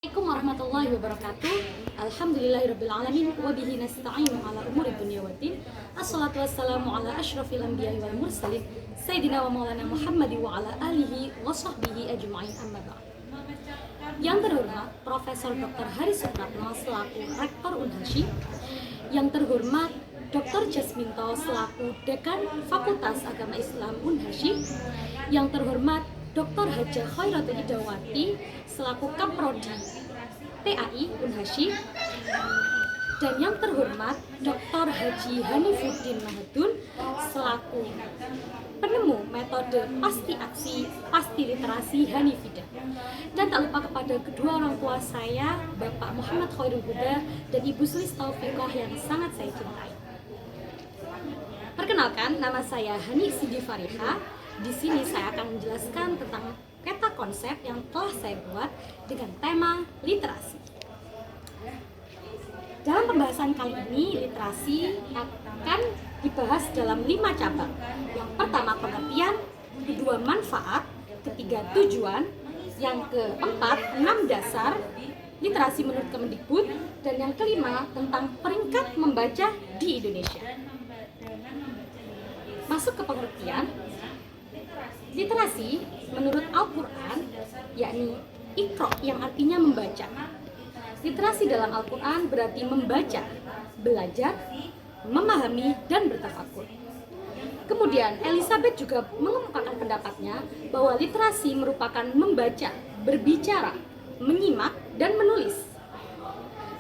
Assalamualaikum warahmatullahi wabarakatuh. Alhamdulillahirrabbilalamin. Wabihi nasta'inu ala umuri dunia waddin. Assalatu wassalamu ala ashrafil anbiya'i wal mursalin Sayyidina wa maulana Muhammadi wa ala alihi wa sahbihi ajma'in amma ba'd. Yang terhormat Profesor Dr. Hari Supratno selaku Rektor Unhasyim. Yang terhormat Dr. Jasminto selaku Dekan Fakultas Agama Islam Unhasyim. Yang terhormat Dr. Hajah Khairatul Idawati selaku Kaprodi TAI Unhasyim, dan yang terhormat Dr. Haji Hanifuddin Mahadun selaku penemu metode pasti aksi pasti literasi Hanifidah. Dan tak lupa kepada kedua orang tua saya, Bapak Muhammad Khairul Huda dan Ibu Sulis Taufiqah yang sangat saya cintai. Perkenalkan, nama saya Hani Sidi Fariha. Di sini saya akan menjelaskan tentang peta konsep yang telah saya buat dengan tema literasi. Dalam pembahasan kali ini, literasi akan dibahas dalam 5 cabang. Yang pertama pengertian, kedua manfaat, ketiga tujuan, yang keempat 6 dasar literasi menurut Kemendikbud, dan yang kelima tentang peringkat membaca di Indonesia. Masuk ke pengertian. Literasi menurut Al-Quran yakni Iqra yang artinya membaca. Literasi dalam Al-Quran berarti membaca, belajar, memahami, dan bertafakur. Kemudian Elizabeth juga mengemukakan pendapatnya bahwa literasi merupakan membaca, berbicara, menyimak, dan menulis.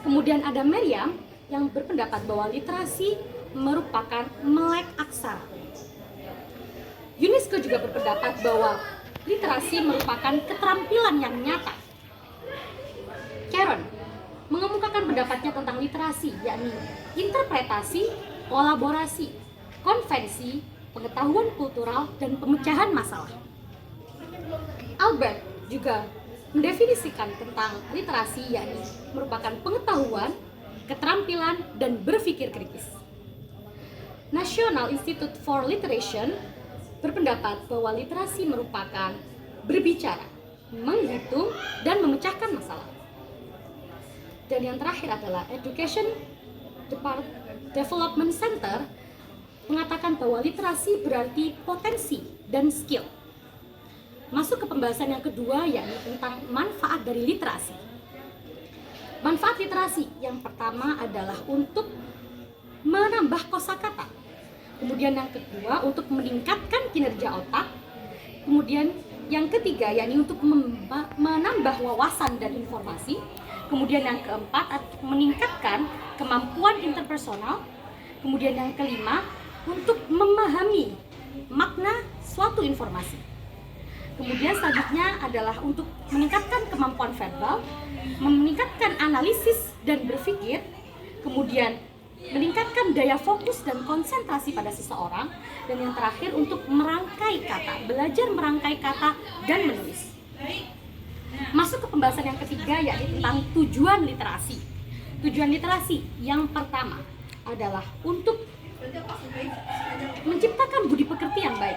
Kemudian ada Maryam yang berpendapat bahwa literasi merupakan melek aksara. UNESCO juga berpendapat bahwa literasi merupakan keterampilan yang nyata. Caron mengemukakan pendapatnya tentang literasi, yakni interpretasi, kolaborasi, konvensi, pengetahuan kultural, dan pemecahan masalah. Albert juga mendefinisikan tentang literasi, yakni merupakan pengetahuan, keterampilan, dan berpikir kritis. National Institute for Literature berpendapat bahwa literasi merupakan berbicara, menghitung, dan memecahkan masalah. Dan yang terakhir adalah Education Development Center mengatakan bahwa literasi berarti potensi dan skill. Masuk ke pembahasan yang kedua, yakni tentang manfaat dari literasi. Manfaat literasi yang pertama adalah untuk menambah kosakata. Kemudian yang kedua untuk meningkatkan kinerja otak. Kemudian yang ketiga yakni untuk menambah wawasan dan informasi. Kemudian yang keempat meningkatkan kemampuan interpersonal. Kemudian yang kelima untuk memahami makna suatu informasi. Kemudian selanjutnya adalah untuk meningkatkan kemampuan verbal, meningkatkan analisis dan berpikir. Kemudian meningkatkan daya fokus dan konsentrasi pada seseorang, dan yang terakhir untuk merangkai kata, belajar merangkai kata dan menulis. Masuk ke pembahasan yang ketiga, yakni tentang tujuan literasi. Tujuan literasi yang pertama adalah untuk menciptakan budi pekerti yang baik.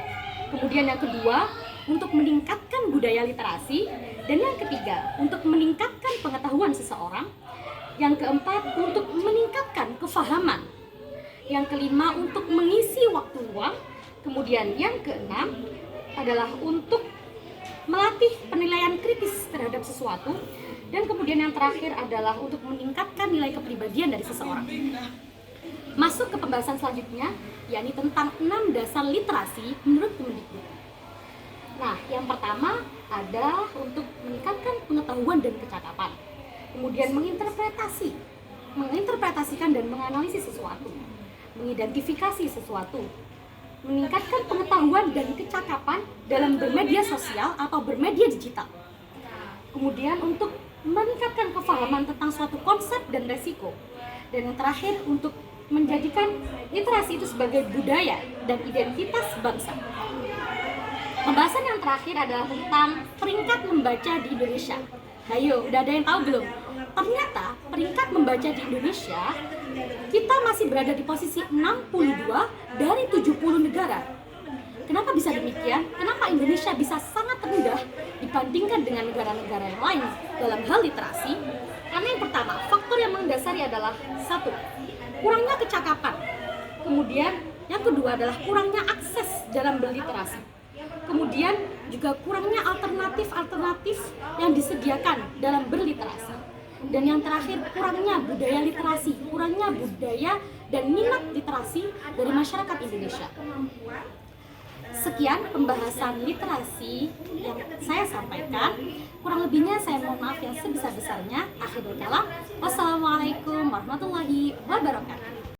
Kemudian yang kedua untuk meningkatkan budaya literasi, dan yang ketiga untuk meningkatkan pengetahuan seseorang. Yang keempat untuk meningkatkan kefahaman. Yang kelima untuk mengisi waktu luang. Kemudian yang keenam adalah untuk melatih penilaian kritis terhadap sesuatu. Dan kemudian yang terakhir adalah untuk meningkatkan nilai kepribadian dari seseorang. Masuk ke pembahasan selanjutnya, yakni tentang 6 dasar literasi menurut Kemendikbud. Nah, yang pertama adalah untuk meningkatkan pengetahuan dan kecakapan. Kemudian menginterpretasikan dan menganalisis sesuatu, mengidentifikasi sesuatu, meningkatkan pengetahuan dan kecakapan dalam bermedia sosial atau bermedia digital. Kemudian untuk meningkatkan kefahaman tentang suatu konsep dan resiko. Dan yang terakhir untuk menjadikan literasi itu sebagai budaya dan identitas bangsa. Pembahasan yang terakhir adalah tentang peringkat membaca di Indonesia. Ayo, udah ada yang tahu belum? Ternyata peringkat membaca di Indonesia kita masih berada di posisi 62 dari 70 negara. Kenapa bisa demikian? Kenapa Indonesia bisa sangat rendah dibandingkan dengan negara-negara yang lain? dalam hal literasi? Karena yang pertama, faktor yang mendasari adalah satu, kurangnya kecakapan. Kemudian yang kedua adalah kurangnya akses dalam berliterasi. Kemudian juga kurangnya alternatif yang disediakan dalam berliterasi. Dan yang terakhir, kurangnya budaya literasi, kurangnya budaya dan minat literasi dari masyarakat Indonesia. Sekian pembahasan literasi yang saya sampaikan. Kurang lebihnya saya mohon maaf yang sebesar-besarnya. Akhirul kalam. Wassalamualaikum warahmatullahi wabarakatuh.